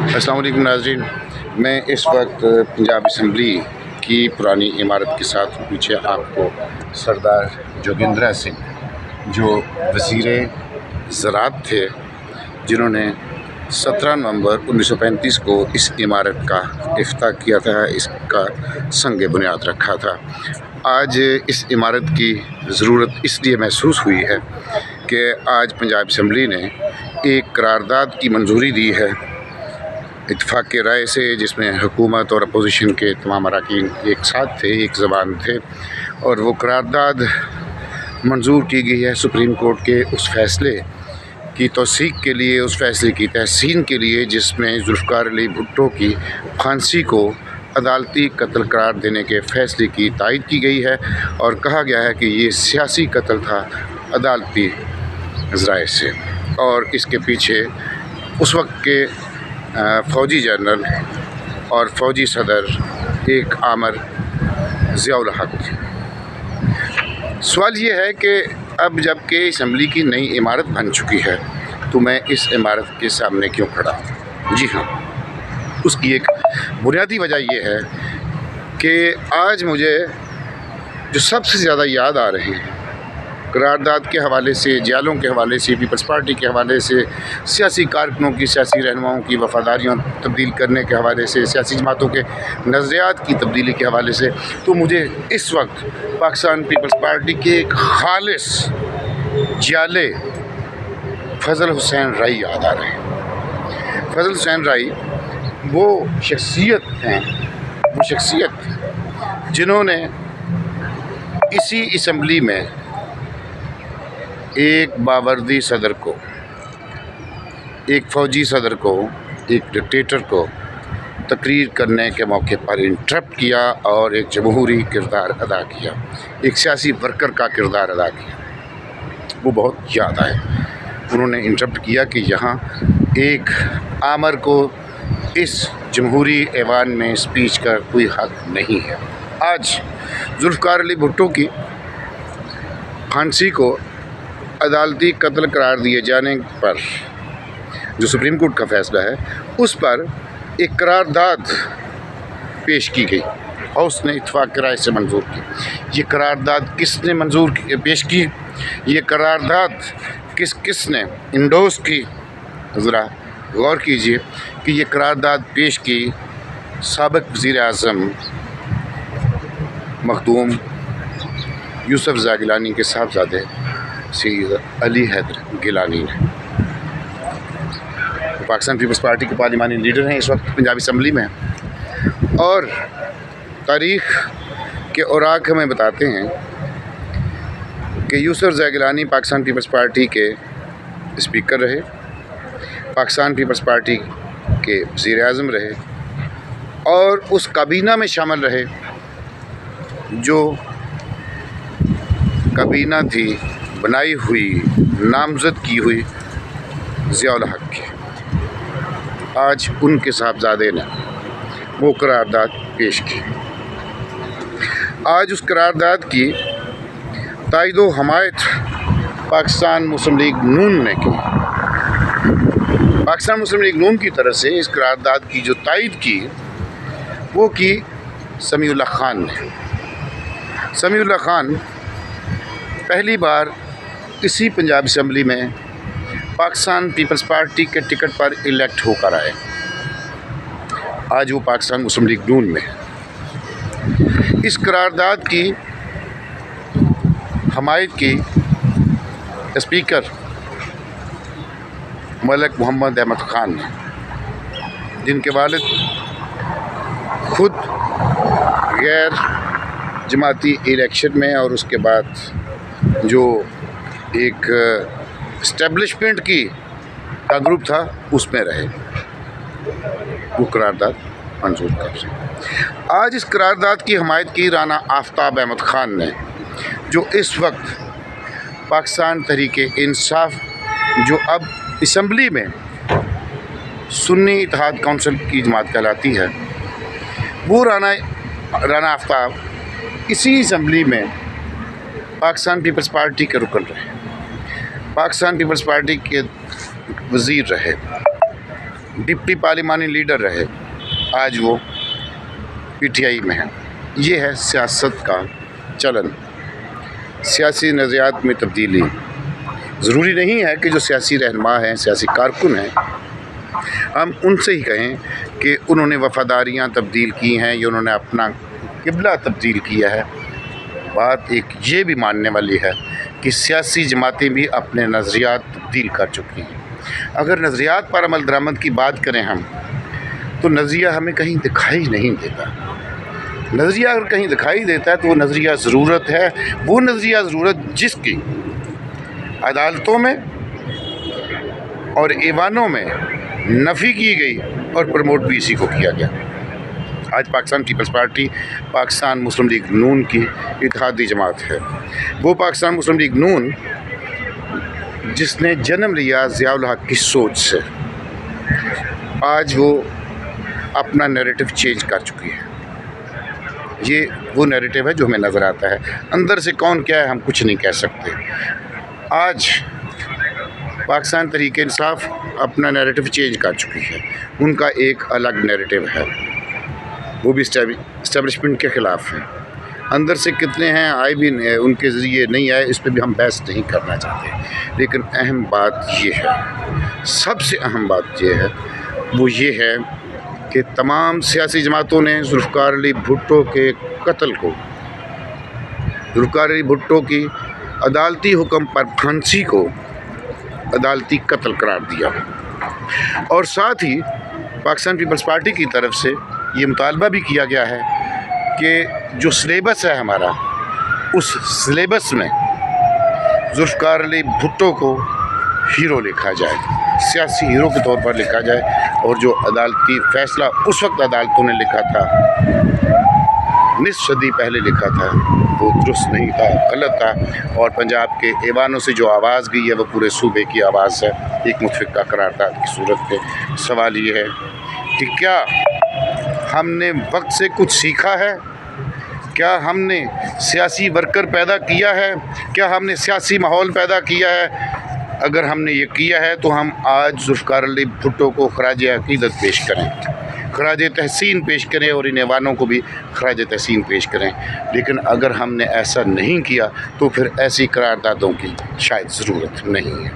अस्सलाम वालेकुम नाज़रीन, मैं इस वक्त पंजाब असम्बली की पुरानी इमारत के साथ पीछे आपको सरदार जोगिंद्रा सिंह जो वज़ीर ज़राअत थे, जिन्होंने 17 नवंबर 1935 को इस इमारत का इफ्तिताह किया था, इसका संग बुनियाद रखा था। आज इस इमारत की ज़रूरत इसलिए महसूस हुई है कि आज पंजाब असम्बली ने एक करारदाद की मंजूरी दी है इत्तेफाक के राय से, जिसमें हुकूमत और अपोजिशन के तमाम अरकान एक साथ थे, एक ज़बान थे, और वो करारदाद मंजूर की गई है सुप्रीम कोर्ट के उस फ़ैसले की तौसीक़ के लिए, उस फ़ैसले की तहसीन के लिए जिसमें ज़ुल्फ़िकार अली भुट्टो की फांसी को अदालती कत्ल करार देने के फ़ैसले की तायद की गई है और कहा गया है कि ये सियासी कत्ल था अदालती ज़राए से, और इसके पीछे उस वक्त के फ़ौजी जनरल और फ़ौजी सदर एक आमर ज़ियाउल हक़। सवाल ये है कि अब जबकि असम्बली की नई इमारत बन चुकी है तो मैं इस इमारत के सामने क्यों खड़ा? जी हाँ, उसकी एक बुनियादी वजह यह है कि आज मुझे जो सबसे ज़्यादा याद आ रहे हैं करारदाद के हवाले से, जालों के हवाले से, पीपल्स पार्टी के हवाले से, सियासी कारकुनों की, सियासी रहनुमाओं की वफ़ादारियाँ तब्दील करने के हवाले से, सियासी जमातों के नज़रियात की तब्दीली के हवाले से, तो मुझे इस वक्त पाकिस्तान पीपल्स पार्टी के एक खालिस जाले फ़ज़ल हुसैन राई याद आ रहे हैं। फ़ज़ल हुसैन राई वो शख्सियत हैं, वो शख्सियत जिन्होंने इसी असम्बली में एक बावर्दी सदर को, एक फ़ौजी सदर को, एक डिक्टेटर को तकरीर करने के मौके पर इंटरप्ट किया और एक जमहूरी किरदार अदा किया, एक सियासी वर्कर का किरदार अदा किया। वो बहुत याद आए। उन्होंने इंटरप्ट किया कि यहाँ एक आमर को इस जमहूरी ऐवान में स्पीच का कोई हक़ नहीं है। आज ज़ुल्फ़िकार अली भुट्टो की फांसी को अदालती कत्ल करार दिए जाने पर जो सुप्रीम कोर्ट का फ़ैसला है, उस पर एक करारदाद पेश की गई और उसने इत्तेफाक के राय से मंजूर की। ये करारदाद किसने पेश की? ये करारदाद किसने इंडोर्स की? ज़रा गौर कीजिए कि ये करारदाद पेश की साबिक़ वज़ीर आज़म मखदूम यूसुफ़ ज़ा गिलानी के साहबज़ादे सैयद अली हैदर गिलानी ने। पाकिस्तान पीपल्स पार्टी के पार्लिमानी लीडर हैं इस वक्त पंजाब असम्बली में, और तारीख़ के औराक हमें बताते हैं कि यूसुफ़ ज़ा गिलानी पाकिस्तान पीपल्स पार्टी के स्पीकर रहे, पाकिस्तान पीपल्स पार्टी के वज़ीर आज़म रहे और उस काबीना में शामिल रहे जो काबीना थी बनाई हुई, नामज़द की हुई ज़ियाउल हक़ की। आज उनके साहबज़ादे ने वो करारदाद पेश की। आज उस करारदाद की तायद व हमायत पाकिस्तान मुस्लिम लीग नून ने की। पाकिस्तान मुस्लिम लीग नून की तरफ से इस करारदाद की जो तायद की वो की समीउल्लाह खान ने। समीउल्लाह खान पहली बार इसी पंजाब असम्बली में पाकिस्तान पीपल्स पार्टी के टिकट पर इलेक्ट होकर आए। आज वो पाकिस्तान मुस्लिम लीग नून में है। इस करारदाद की हमायत की स्पीकर मलिक मोहम्मद अहमद ख़ान ने, जिनके वालिद खुद गैर जमाती इलेक्शन में और उसके बाद जो एक इस्टेब्लिशमेंट का ग्रुप था उसमें रहे, वो करारदाद मंजूर कर। आज इस करारदाद की हमायत की राना आफ्ताब अहमद ख़ान ने, जो इस वक्त पाकिस्तान तहरीक-ए-इंसाफ जो अब असम्बली में सुन्नी इत्तेहाद काउंसिल की जमात कहलाती है, वो राना आफ्ताब इसी असम्बली में पाकिस्तान पीपल्स पार्टी के रुकन रहे, पाकिस्तान पीपल्स पार्टी के वज़ीर रहे, डिप्टी पार्लिमानी लीडर रहे, आज वो पीटीआई में है। ये है सियासत का चलन। सियासी नज़रियात में तब्दीली ज़रूरी नहीं है कि जो सियासी रहनुमा हैं, सियासी कारकुन हैं, हम उनसे ही कहें कि उन्होंने वफ़ादारियाँ तब्दील की हैं या उन्होंने अपना क़िबला तब्दील किया है। बात एक ये भी मानने वाली है कि सियासी जमातें भी अपने नज़रियात तब्दील कर चुकी हैं। अगर नज़रियात पर अमल दरामद की बात करें हम, तो नज़रिया हमें कहीं दिखाई नहीं देता। नज़रिया अगर कहीं दिखाई देता है तो वो नज़रिया ज़रूरत है, वो नज़रिया ज़रूरत जिसकी अदालतों में और ऐवानों में नफ़ी की गई और प्रमोट भी इसी को किया गया। आज पाकिस्तान पीपल्स पार्टी पाकिस्तान मुस्लिम लीग नून की इत्तेहादी जमात है। वो पाकिस्तान मुस्लिम लीग नून जिसने जन्म लिया ज़िया-उल हक की सोच से, आज वो अपना नैरेटिव चेंज कर चुकी है। ये वो नैरेटिव है जो हमें नज़र आता है। अंदर से कौन क्या है हम कुछ नहीं कह सकते। आज पाकिस्तान तहरीक इंसाफ अपना नैरेटिव चेंज कर चुकी है। उनका एक अलग नैरेटिव है, वो भी इस्टेब्लिशमेंट के ख़िलाफ़ है। अंदर से कितने हैं आए भी उनके ज़रिए नहीं आए, इस पर भी हम बहस नहीं करना चाहते। लेकिन अहम बात ये है, सबसे अहम बात ये है, वो ये है कि तमाम सियासी जमातों ने जुल्फ़िकार अली भुट्टो के कत्ल को, जुल्फ़िकार अली भुट्टो की अदालती हुक्म पर फांसी को अदालती कत्ल करार दिया। और साथ ही पाकिस्तान पीपल्स पार्टी की तरफ से ये मुतालबा भी किया गया है कि जो सिलेबस है हमारा, उस सिलेबस में जुल्फ़िकार अली भुट्टो को हीरो लिखा जाए, सियासी हीरो के तौर पर लिखा जाए। और जो अदालती फ़ैसला उस वक्त अदालतों ने लिखा था, निस्फ सदी पहले लिखा था, वो दुरुस्त नहीं था, गलत था। और पंजाब के ऐवानों से जो आवाज़ गई है वो पूरे सूबे की आवाज़ है, एक मुतफ़िक़ा करारदाद की सूरत में। सवाल ये है कि क्या हमने वक्त से कुछ सीखा है? क्या हमने सियासी वर्कर पैदा किया है? क्या हमने सियासी माहौल पैदा किया है? अगर हमने ये किया है तो हम आज जुल्फ़िकार अली भुट्टो को ख़राज अक़ीदत पेश करें, ख़राज तहसीन पेश करें और इन ऐवानों को भी ख़राज तहसीन पेश करें। लेकिन अगर हमने ऐसा नहीं किया तो फिर ऐसी करारदादों की शायद ज़रूरत नहीं है।